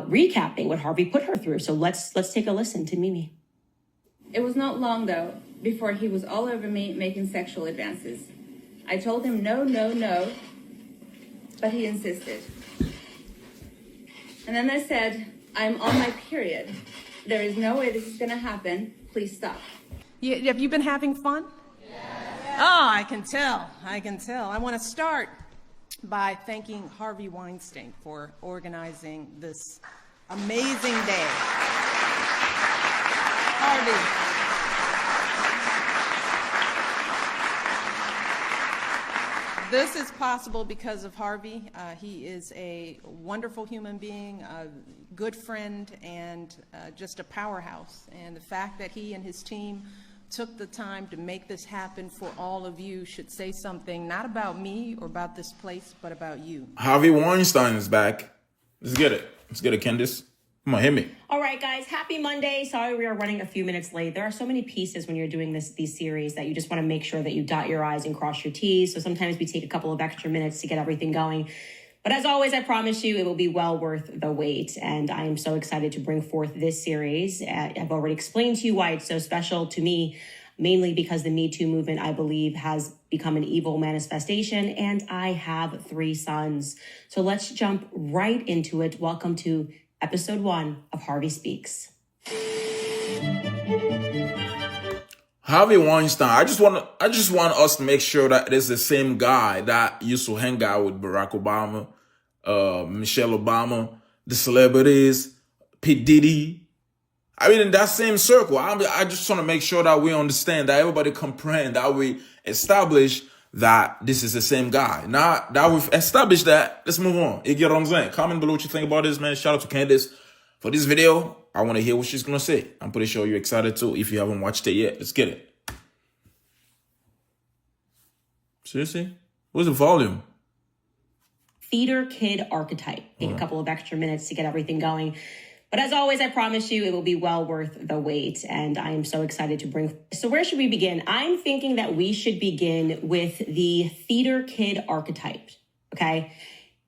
recapping what Harvey put her through. So let's take a listen to Mimi. It was not long, though, before he was all over me making sexual advances. I told him no, no, no, but he insisted. And then I said, I'm on my period. There is no way this is going to happen. Please stop. Have you been having fun? Yeah. Oh, I can tell. I want to start by thanking Harvey Weinstein for organizing this amazing day. Harvey. This is possible because of Harvey. He is a wonderful human being, a good friend, and just a powerhouse. And the fact that he and his team took the time to make this happen for all of you should say something, not about me or about this place, but about you. Harvey Weinstein is back. Let's get it. Let's get it, Candace. Come on, hit me. All right, guys. Happy Monday. Sorry we are running a few minutes late. There are so many pieces when you're doing these series that you just want to make sure that you dot your I's and cross your T's. So sometimes we take a couple of extra minutes to get everything going. But as always, I promise you it will be well worth the wait. And I am so excited to bring forth this series. I've already explained to you why it's so special to me, mainly because the Me Too movement, I believe, has become an evil manifestation. And I have 3 sons. So let's jump right into it. Welcome to Episode 1 of Harvey Speaks. Harvey Weinstein. I just want us to make sure that it is the same guy that used to hang out with Barack Obama, Michelle Obama, the celebrities, P. Diddy. I mean, in that same circle. I just want to make sure that we understand, that everybody comprehend, that we establish that this is the same guy. Now that we've established that, let's move on. You get what I'm saying? Comment below what you think about this, man. Shout out to Candace for this video. I want to hear what she's going to say. I'm pretty sure you're excited too if you haven't watched it yet. Let's get it. Seriously? Where's the volume? Theater kid archetype. Take a couple of extra minutes to get everything going. But as always, I promise you it will be well worth the wait. And I am so excited to bring. So where should we begin? I'm thinking that we should begin with the theater kid archetype. Okay?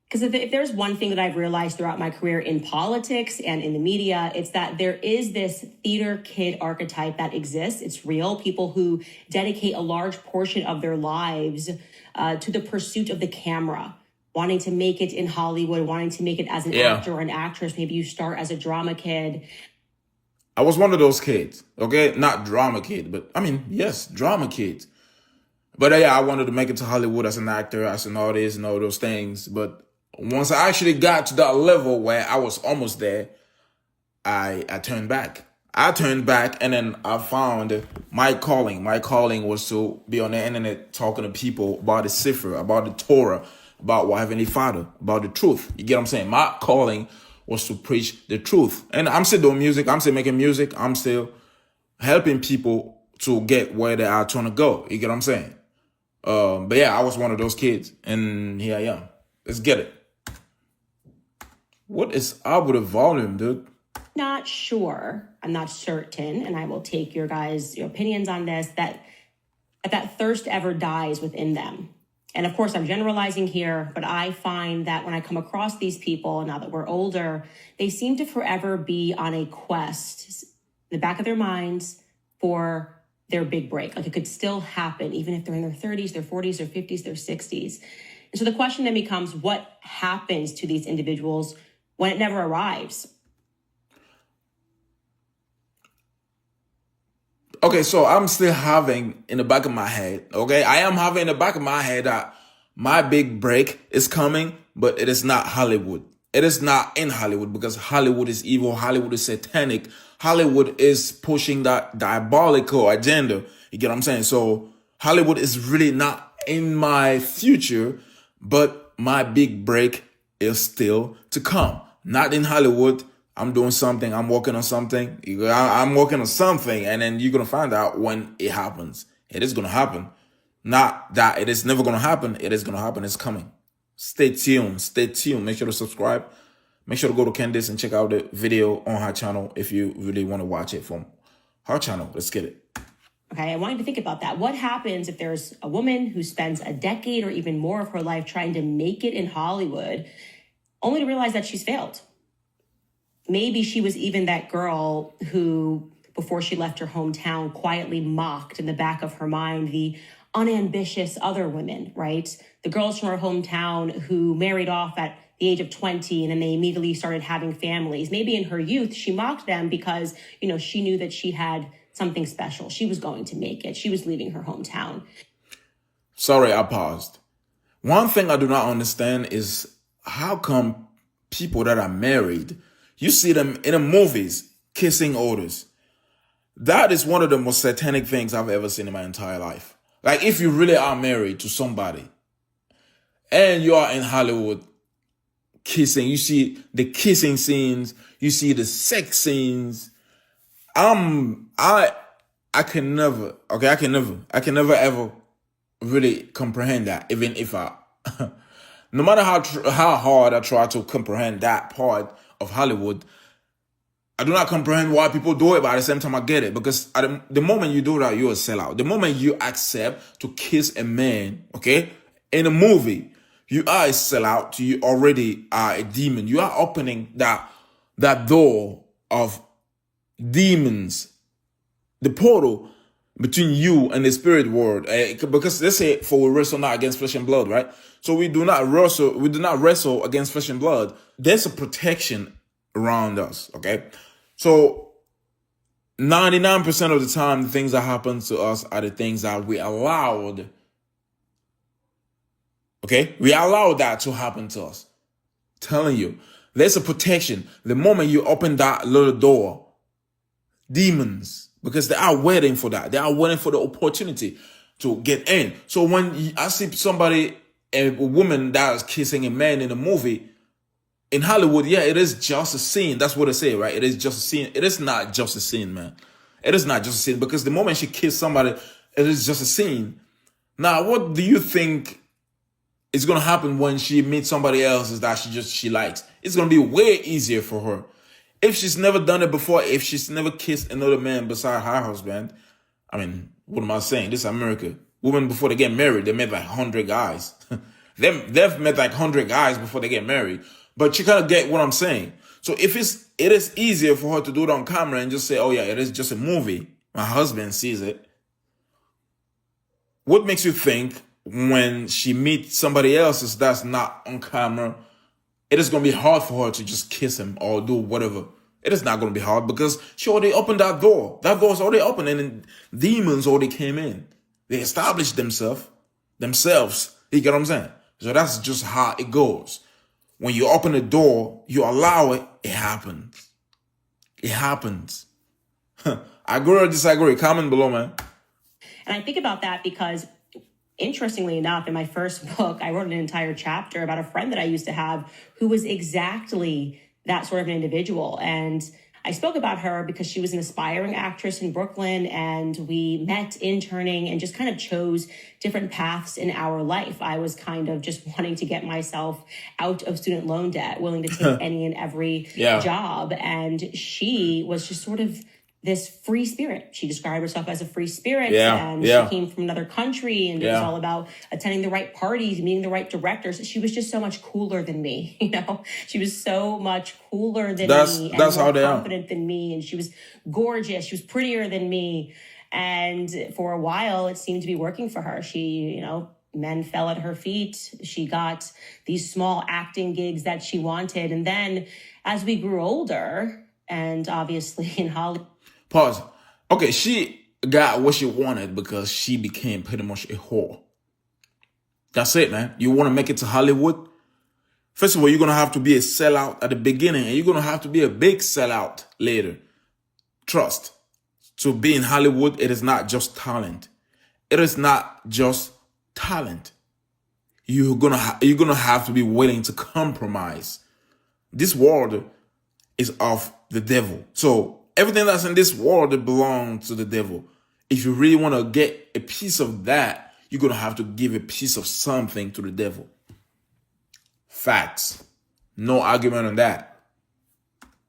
Because if there's one thing that I've realized throughout my career in politics and in the media, it's that there is this theater kid archetype that exists. It's real. People who dedicate a large portion of their lives to the pursuit of the camera, wanting to make it in Hollywood, wanting to make it as an actor or an actress. Maybe you start as a drama kid. I was one of those kids, okay? Not drama kid, but I mean, yes, drama kids. But yeah, I wanted to make it to Hollywood as an actor, as an artist and all those things. But once I actually got to that level where I was almost there, I turned back. And then I found my calling. My calling was to be on the internet talking to people about the Sefer, about the Torah, about what Heavenly Father, about the truth. You get what I'm saying? My calling was to preach the truth. And I'm still doing music. I'm still making music. I'm still helping people to get where they are trying to go. You get what I'm saying? But yeah, I was one of those kids. And here I am. Let's get it. What is up with the volume, dude? Not sure. I'm not certain. And I will take your opinions on this, that thirst ever dies within them. And of course, I'm generalizing here, but I find that when I come across these people, now that we're older, they seem to forever be on a quest in the back of their minds for their big break. Like it could still happen, even if they're in their 30s, their 40s, their 50s, their 60s. And so the question then becomes, what happens to these individuals when it never arrives? Okay, so I'm still having in the back of my head, okay? I am having in the back of my head that my big break is coming, but it is not Hollywood. It is not in Hollywood because Hollywood is evil. Hollywood is satanic. Hollywood is pushing that diabolical agenda. You get what I'm saying? So Hollywood is really not in my future, but my big break is still to come. Not in Hollywood. I'm doing something. I'm working on something. I'm working on something. And then you're going to find out when it happens. It is going to happen. Not that it is never going to happen. It is going to happen. It's coming. Stay tuned. Stay tuned. Make sure to subscribe. Make sure to go to Candace and check out the video on her channel if you really want to watch it from her channel. Let's get it. Okay, I want you to think about that. What happens if there's a woman who spends a decade or even more of her life trying to make it in Hollywood, only to realize that she's failed? maybe she was even that girl who, before she left her hometown, quietly mocked in the back of her mind the unambitious other women, right? The girls from her hometown who married off at the age of 20 and then they immediately started having families. Maybe in her youth, she mocked them because, she knew that she had something special. She was going to make it. She was leaving her hometown. Sorry, I paused. One thing I do not understand is how come people that are married, you see them in the movies kissing others. That is one of the most satanic things I've ever seen in my entire life. Like, if you really are married to somebody and you are in Hollywood kissing, you see the kissing scenes, you see the sex scenes. I can never ever really comprehend that, even if no matter how hard I try to comprehend that part of Hollywood, I do not comprehend why people do it, but at the same time I get it, because at the moment you do that, you're a sellout. The moment you accept to kiss a man, okay, in a movie, you are a sellout. You already are a demon. You are opening that door of demons, the portal between you and the spirit world. Because they say, for we wrestle not against flesh and blood, right? So we do not wrestle against flesh and blood. There's a protection around us, okay? So 99% of the time, the things that happen to us are the things that we allowed. Okay? We allow that to happen to us. Telling you, there's a protection. The moment you open that little door, demons, because they are waiting for that. They are waiting for the opportunity to get in. So when I see somebody, a woman that is kissing a man in a movie, in Hollywood, yeah, it is just a scene. That's what they say, right? It is just a scene. It is not just a scene, man. It is not just a scene, because the moment she kissed somebody, it is just a scene. Now, what do you think is going to happen when she meets somebody else that she likes? It's going to be way easier for her. If she's never done it before, if she's never kissed another man beside her husband, I mean, what am I saying? This is America. Women, before they get married, they met like 100 guys. They've met like 100 guys before they get married. But you kind of get what I'm saying. So it is easier for her to do it on camera and just say, oh yeah, it is just a movie. My husband sees it. What makes you think when she meets somebody else that's not on camera, it is going to be hard for her to just kiss him or do whatever? It is not going to be hard, because she already opened that door. That door is already open, and demons already came in. They established themselves. You get what I'm saying? So that's just how it goes. When you open the door, you allow it, it happens. It happens. Agree or disagree? Comment below, man. And I think about that because, interestingly enough, in my first book, I wrote an entire chapter about a friend that I used to have who was exactly that sort of an individual. And I spoke about her because she was an aspiring actress in Brooklyn, and we met interning and just kind of chose different paths in our life. I was kind of just wanting to get myself out of student loan debt, willing to take any and every job. And she was just sort of this free spirit. She described herself as a free spirit, and she came from another country, and it was all about attending the right parties, meeting the right directors. She was just so much cooler than me, She was so much cooler than me, and more confident than me, and she was gorgeous. She was prettier than me, and for a while, it seemed to be working for her. She, men fell at her feet. She got these small acting gigs that she wanted, and then as we grew older, and obviously in Hollywood. Pause. Okay, she got what she wanted because she became pretty much a whore. That's it, man. You want to make it to Hollywood? First of all, you're going to have to be a sellout at the beginning, and you're going to have to be a big sellout later. Trust. To be in Hollywood, it is not just talent. It is not just talent. You're gonna have to be willing to compromise. This world is of the devil. So everything that's in this world, it belongs to the devil. If you really want to get a piece of that, you're going to have to give a piece of something to the devil. Facts. No argument on that.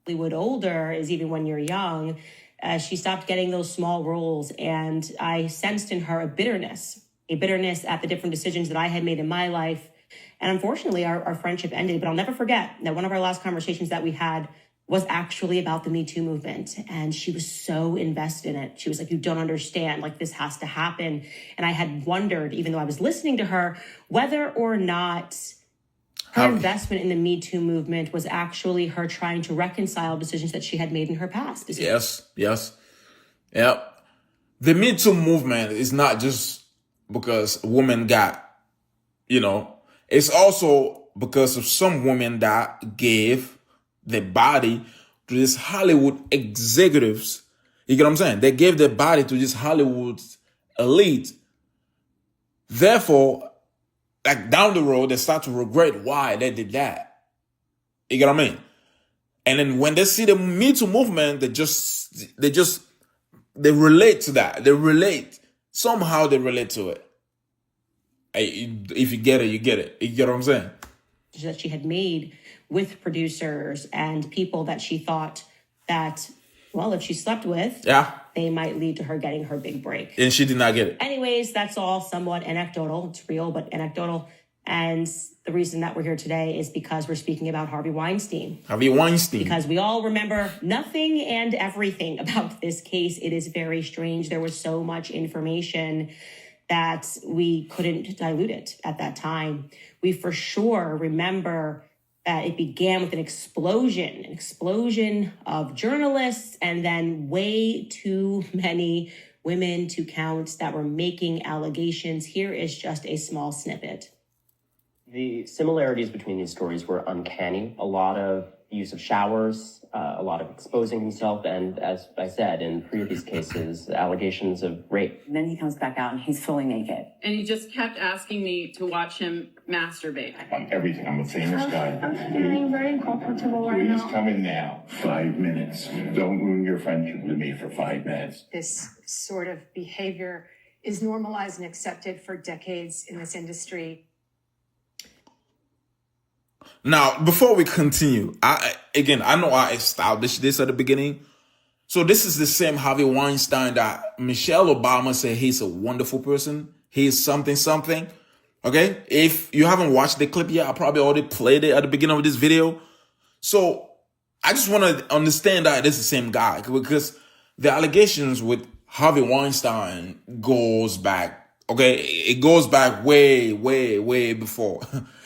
Hollywood older is even when you're young, she stopped getting those small roles. And I sensed in her a bitterness at the different decisions that I had made in my life. And unfortunately, our friendship ended. But I'll never forget that one of our last conversations that we had was actually about the Me Too movement. And she was so invested in it. She was like, you don't understand, like this has to happen. And I had wondered, even though I was listening to her, whether or not her investment in the Me Too movement was actually her trying to reconcile decisions that she had made in her past. Yes. Yep. The Me Too movement is not just because women got, it's also because of some women that gave their body to these Hollywood executives. You get what I'm saying? They gave their body to this Hollywood elite. Therefore, like down the road, they start to regret why they did that. You get what I mean? And then when they see the Me Too movement, they relate to that. Somehow they relate to it. If you get it, you get it. You get what I'm saying? That she had made with producers and people that she thought that, well, if she slept with, they might lead to her getting her big break. And she did not get it. Anyways, that's all somewhat anecdotal. It's real, but anecdotal. And the reason that we're here today is because we're speaking about Harvey Weinstein. Because we all remember nothing and everything about this case. It is very strange. There was so much information that we couldn't dilute it at that time. We for sure remember that it began with an explosion of journalists, and then way too many women to count that were making allegations. Here is just a small snippet. The similarities between these stories were uncanny. A lot of use of showers, a lot of exposing himself, and as I said, in previous cases, allegations of rape. And then he comes back out and he's fully naked. And he just kept asking me to watch him masturbate. I'm everything. I'm a famous guy. I'm feeling very uncomfortable right now. Please come in now. 5 minutes. Don't ruin your friendship with me for 5 minutes. This sort of behavior is normalized and accepted for decades in this industry. Now, before we continue, I know I established this at the beginning. So this is the same Harvey Weinstein that Michelle Obama said he's a wonderful person. He's something. Okay? If you haven't watched the clip yet, I probably already played it at the beginning of this video. So I just want to understand that it's the same guy, because the allegations with Harvey Weinstein goes back. Okay? It goes back way before.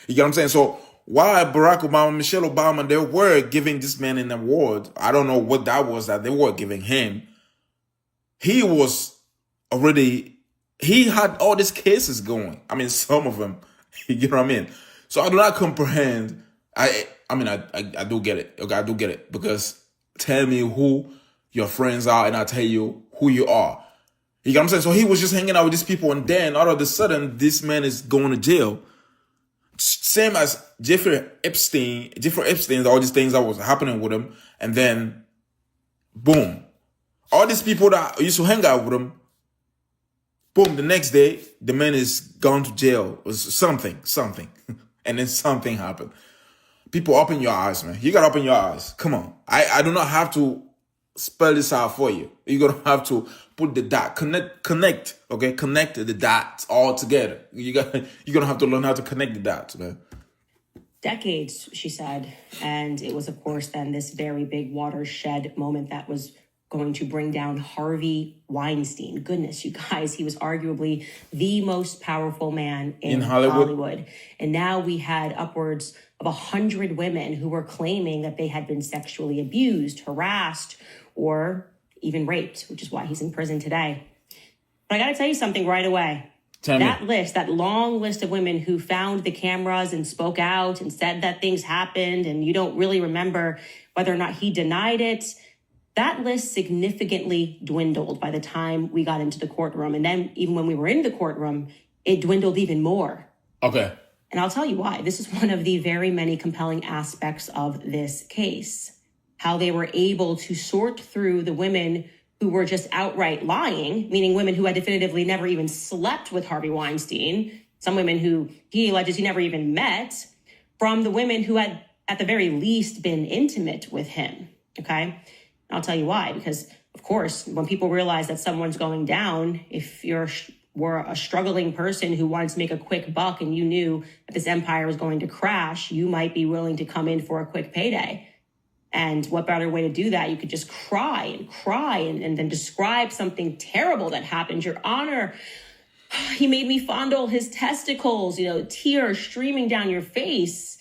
You get what I'm saying? So why Barack Obama, Michelle Obama, they were giving this man an award. I don't know what that was that they were giving him. He had all these cases going. I mean, some of them, you know what I mean? So I do not comprehend. I do get it. Okay, I do get it. Because tell me who your friends are and I'll tell you who you are. You get what I'm saying? So he was just hanging out with these people, and then all of a sudden, this man is going to jail. Same as Jeffrey Epstein, all these things that was happening with him. And then, boom. All these people that used to hang out with him, boom, the next day, the man is gone to jail. It was something. And then something happened. People, open your eyes, man. You got to open your eyes. Come on. I do not have to spell this out for you. You're going to have to put the dot, connect, okay? Connect the dots all together. You're going to have to learn how to connect the dots, man. Decades, she said. And it was, of course, then this very big watershed moment that was going to bring down Harvey Weinstein. Goodness, you guys, he was arguably the most powerful man in Hollywood. And now we had upwards of 100 women who were claiming that they had been sexually abused, harassed, or even raped, which is why he's in prison today. But I got to tell you something right away. That long list of women who found the cameras and spoke out and said that things happened, and you don't really remember whether or not he denied it, that list significantly dwindled by the time we got into the courtroom. And then even when we were in the courtroom, it dwindled even more. Okay. And I'll tell you why. This is one of the very many compelling aspects of this case. How they were able to sort through the women who were just outright lying, meaning women who had definitively never even slept with Harvey Weinstein, some women who he alleges he never even met, from the women who had at the very least been intimate with him, okay? And I'll tell you why, because of course, when people realize that someone's going down, if were a struggling person who wanted to make a quick buck and you knew that this empire was going to crash, you might be willing to come in for a quick payday. And what better way to do that? You could just cry and then describe something terrible that happened. Your Honor, he made me fondle his testicles, tears streaming down your face.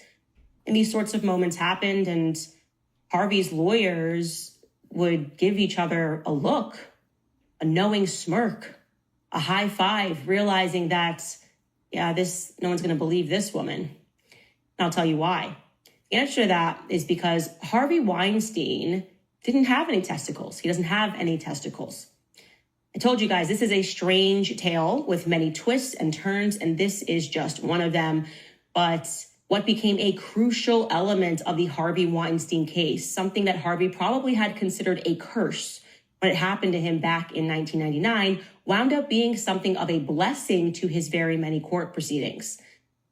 And these sorts of moments happened, and Harvey's lawyers would give each other a look, a knowing smirk, a high five, realizing that, no one's going to believe this woman. And I'll tell you why. The answer to that is because Harvey Weinstein didn't have any testicles. He doesn't have any testicles. I told you guys, this is a strange tale with many twists and turns, and this is just one of them. But what became a crucial element of the Harvey Weinstein case, something that Harvey probably had considered a curse when it happened to him back in 1999, wound up being something of a blessing to his very many court proceedings.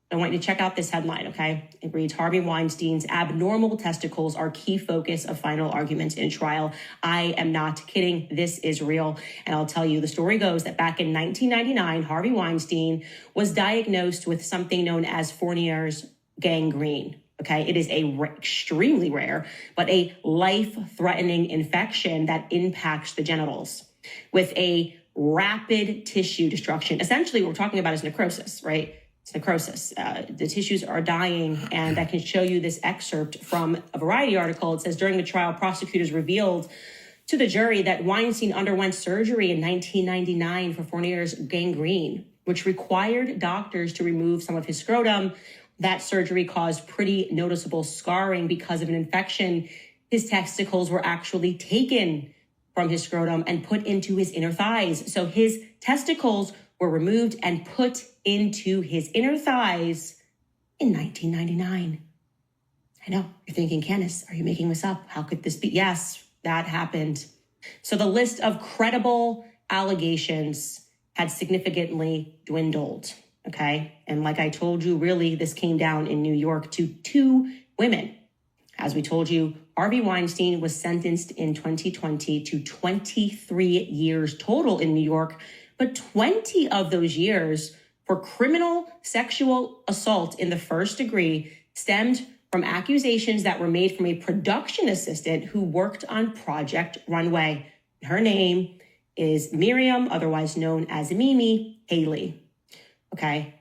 I want you to check out this headline, okay? It reads, Harvey Weinstein's abnormal testicles are key focus of final arguments in trial. I am not kidding. This is real. And I'll tell you, the story goes that back in 1999, Harvey Weinstein was diagnosed with something known as Fournier's gangrene. Okay, it is extremely rare, but a life-threatening infection that impacts the genitals with a rapid tissue destruction. Essentially, what we're talking about is necrosis, right? It's necrosis. The tissues are dying, and I can show you this excerpt from a Variety article. It says, during the trial, prosecutors revealed to the jury that Weinstein underwent surgery in 1999 for Fournier's gangrene, which required doctors to remove some of his scrotum. That surgery caused pretty noticeable scarring because of an infection. His testicles were actually taken from his scrotum and put into his inner thighs. So his testicles were removed and put into his inner thighs in 1999. I know, you're thinking, Candace, are you making this up? How could this be? Yes, that happened. So the list of credible allegations had significantly dwindled. Okay. And like I told you, really, this came down in New York to 2 women. As we told you, Harvey Weinstein was sentenced in 2020 to 23 years total in New York, but 20 of those years for criminal sexual assault in the first degree stemmed from accusations that were made from a production assistant who worked on Project Runway. Her name is Miriam, otherwise known as Mimi Haley. Okay,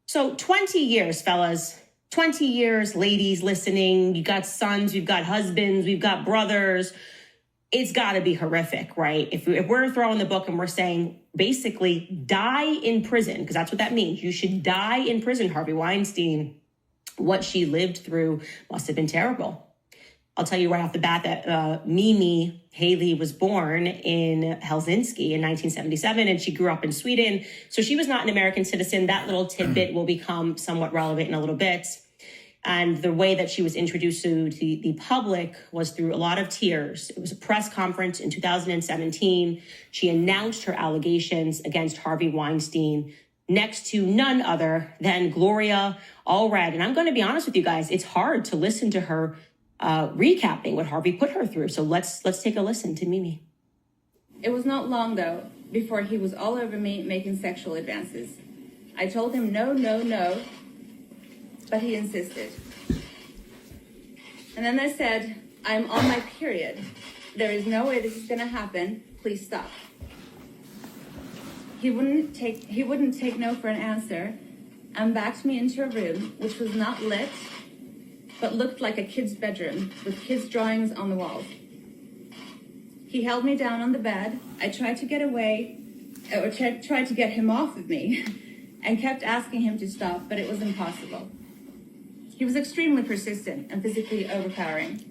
so 20 years, fellas, 20 years, ladies listening. You got sons, we've got husbands, we've got brothers. It's got to be horrific, right? If we're throwing the book and we're saying basically die in prison, because that's what that means. You should die in prison, Harvey Weinstein. What she lived through must have been terrible. I'll tell you right off the bat that Mimi Haley was born in Helsinki in 1977, and she grew up in Sweden. So she was not an American citizen. That little tidbit will become somewhat relevant in a little bit. And the way that she was introduced to the public was through a lot of tears. It was a press conference in 2017. She announced her allegations against Harvey Weinstein next to none other than Gloria Allred. And I'm going to be honest with you guys, it's hard to listen to her recapping what Harvey put her through. So let's take a listen to Mimi. It was not long, though, before he was all over me making sexual advances. I told him no, no, no, but he insisted. And then I said, I'm on my period. There is no way this is going to happen. Please stop. He wouldn't take no for an answer and backed me into a room which was not lit, but looked like a kid's bedroom with kids' drawings on the walls. He held me down on the bed. I tried to get away, or tried to get him off of me, and kept asking him to stop, but it was impossible. He was extremely persistent and physically overpowering.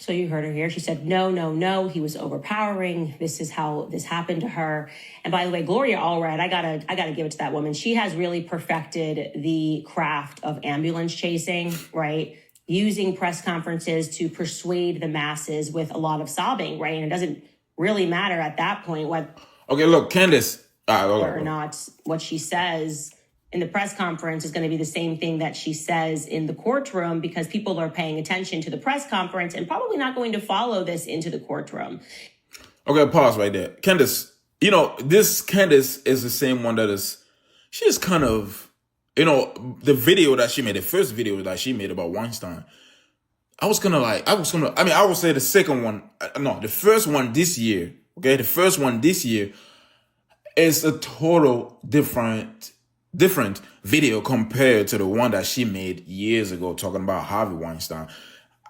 So you heard her here. She said, no, no, no. He was overpowering. This is how this happened to her. And by the way, Gloria Allred, I gotta give it to that woman. She has really perfected the craft of ambulance chasing, right? Using press conferences to persuade the masses with a lot of sobbing, right? And it doesn't really matter at that point what. Okay, look, Candace. Or not what she says in the press conference is going to be the same thing that she says in the courtroom, because people are paying attention to the press conference and probably not going to follow this into the courtroom. Okay, pause right there. Candace, this Candace is the same one she's kind of, the video that she made, the first video that she made about Weinstein, I would say the second one, no, the first one this year, okay? The first one this year is a total different video compared to the one that she made years ago talking about Harvey Weinstein.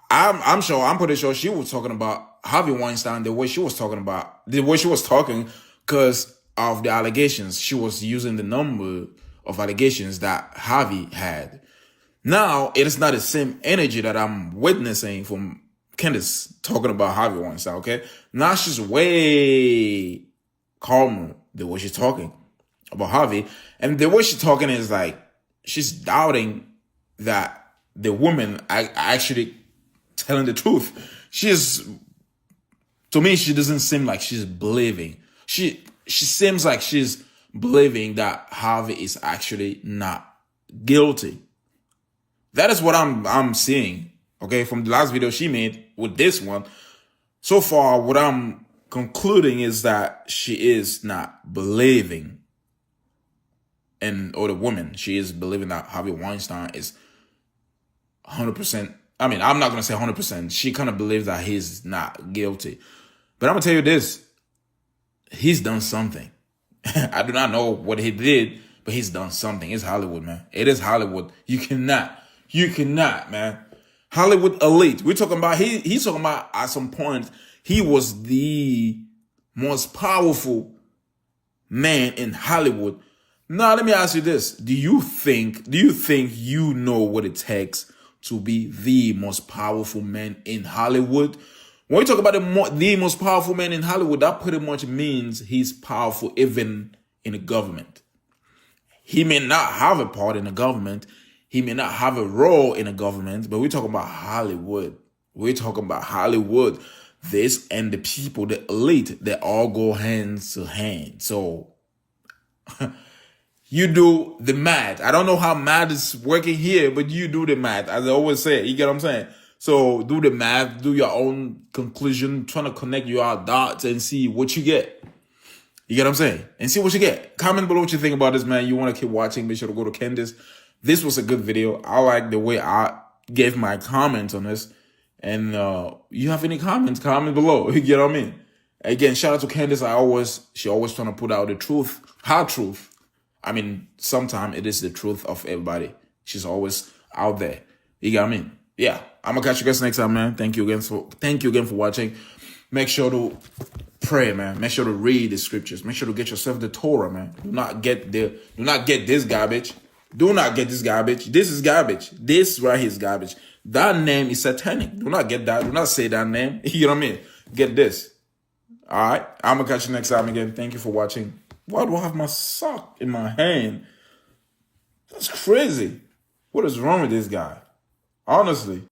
I'm pretty sure she was talking about Harvey Weinstein the way she was talking because of the allegations. She was using the number of allegations that Harvey had. Now, it is not the same energy that I'm witnessing from Candace talking about Harvey Weinstein, okay? Now she's way calmer the way she's talking about Harvey. And the way she's talking is like, she's doubting that the women are actually telling the truth. To me, she doesn't seem like she's believing. She seems like she's believing that Harvey is actually not guilty. That is what I'm seeing, okay, from the last video she made with this one. So far, what I'm concluding is that she is not believing or the woman, she is believing that Harvey Weinstein is 100%. I mean, I'm not going to say 100%. She kind of believes that he's not guilty. But I'm going to tell you this. He's done something. I do not know what he did, but he's done something. It's Hollywood, man. It is Hollywood. You cannot, man. Hollywood elite. We're talking about, he's talking about at some point, he was the most powerful man in Hollywood. Now, let me ask you this. Do you think you know what it takes to be the most powerful man in Hollywood? When we talk about the most powerful man in Hollywood, that pretty much means he's powerful even in the government. He may not have a part in the government. He may not have a role in the government, but we're talking about Hollywood. We're talking about Hollywood. This and the people, the elite, they all go hand to hand. So you do the math. I don't know how math is working here, but you do the math. As I always say, you get what I'm saying? So do the math, do your own conclusion, trying to connect your dots and see what you get. You get what I'm saying? And see what you get. Comment below what you think about this, man. You want to keep watching, make sure to go to Candace. This was a good video. I like the way I gave my comments on this. And you have any comments, comment below. You get what I mean? Again, shout out to Candace. She always trying to put out the truth. Her truth. I mean, sometimes it is the truth of everybody. She's always out there. You get what I mean? Yeah. I'm gonna catch you guys next time, man. Thank you again for watching. Make sure to pray, man. Make sure to read the scriptures. Make sure to get yourself the Torah, man. Do not get this garbage. Do not get this garbage. This is garbage. This right here is garbage. That name is satanic. Do not get that. Do not say that name. You know what I mean? Get this. All right. I'm gonna catch you next time again. Thank you for watching. Why do I have my sock in my hand? That's crazy. What is wrong with this guy? Honestly.